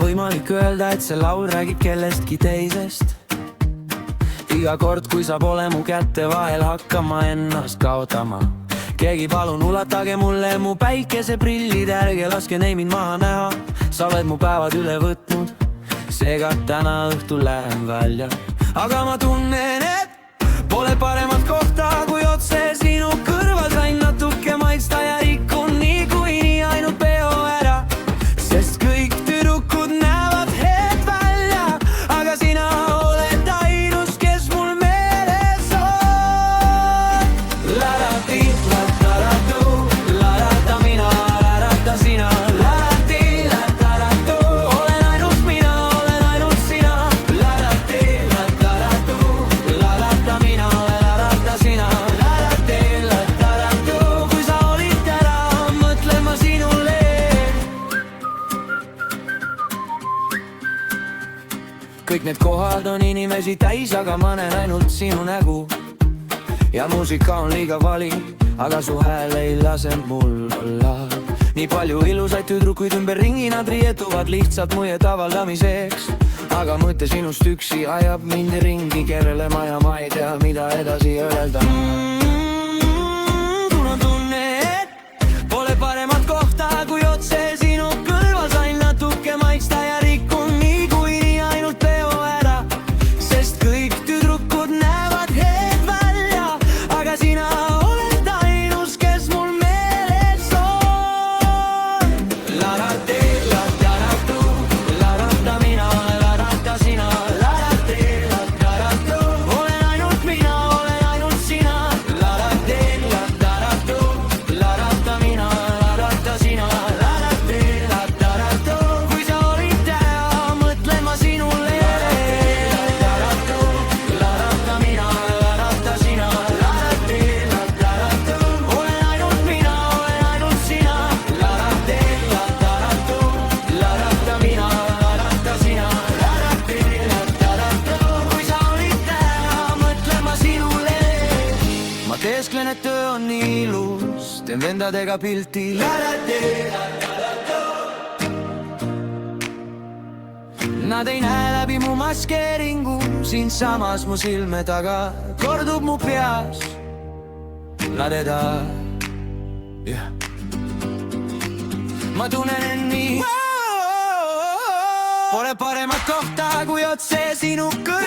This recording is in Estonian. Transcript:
võimalik öelda, et see laul räägib kellestki teisest. Iga kord, kui sa pole mu kätte vahel, hakkama ennast kaotama. Keegi palun ulatage mulle mu päikeseprillid, ärge laske neid mind maha näha. Sa oled mu päevad üle võtnud, seega täna õhtul lähen välja. Aga ma tunnen, et pole paremat kohta kui otse sinu kõrval. Sain natuke maitsta ja rikun niikuinii ainult peo ära, sest kõik tüdrukud näevad head välja, aga sina oled ainus, kes mul meeles on. La-da-di, la-da-da-du, la-da-da mina, la-da-da sina. La-da-di, la-da-da-du, olen ainult mina, olen ainult sina. La-da-di, la-da-da-du, la-da-da mina, la-da-da sina. La-da-di, la-da-da-du, kui sa olid ära, mõtlen ma sinule. Kõik need kohad on inimesi täis, aga ma näen ainult sinu nägu. Ja muusika on liiga vali, aga su hääl ei lase mul olla. Nii palju ilusaid tüdrukuid ümber ringi, nad rietuvad lihtsalt muljet avaldamiseks. Aga mõte sinust üksi ajab mind ringi, kellele ma ei tea, mida edasi öelda. Mul on tunne, et pole paremat kohta kui otse sinu kõrval. Sain natuke maitsta ja rikun niikuinii ainult peo ära, sest kõik tüdrukud näevad head välja, aga sina oled ainus, kes mul meeles on. La-da-di, la-da-da-du, la-da-da mina, la-da-da sina. La-da-di, la-da-da-du, olen ainult mina, olen ainult sina. La-da-di, la-da-da-du, la-da-da mina, la-da-da sina. La-da-di, la-da-da-du, kui sa olid ära, mõtlen ma sinule. La-da-da-du, la-da-da mina, la-da-da sina. La-da-di, la-da-da-du, olen ainult mina, olen ainult sina. La-da-di, la-da-da-du, la-da-da mina, la-da-da sina. La-da-di, la-da-da-du, kui sa olid ära, mõtlen ma sinule. Ma teesklen, et töö on nii ilus, teen vendadega pilti. La-da-di, la-da-da-du. Nad ei näe läbi mu maskeeringu, siinsamas mu silme taga kordub mu peas la-da-da. Ma tunnen end nii, pole paremat kohta kui otse sinu kõrval.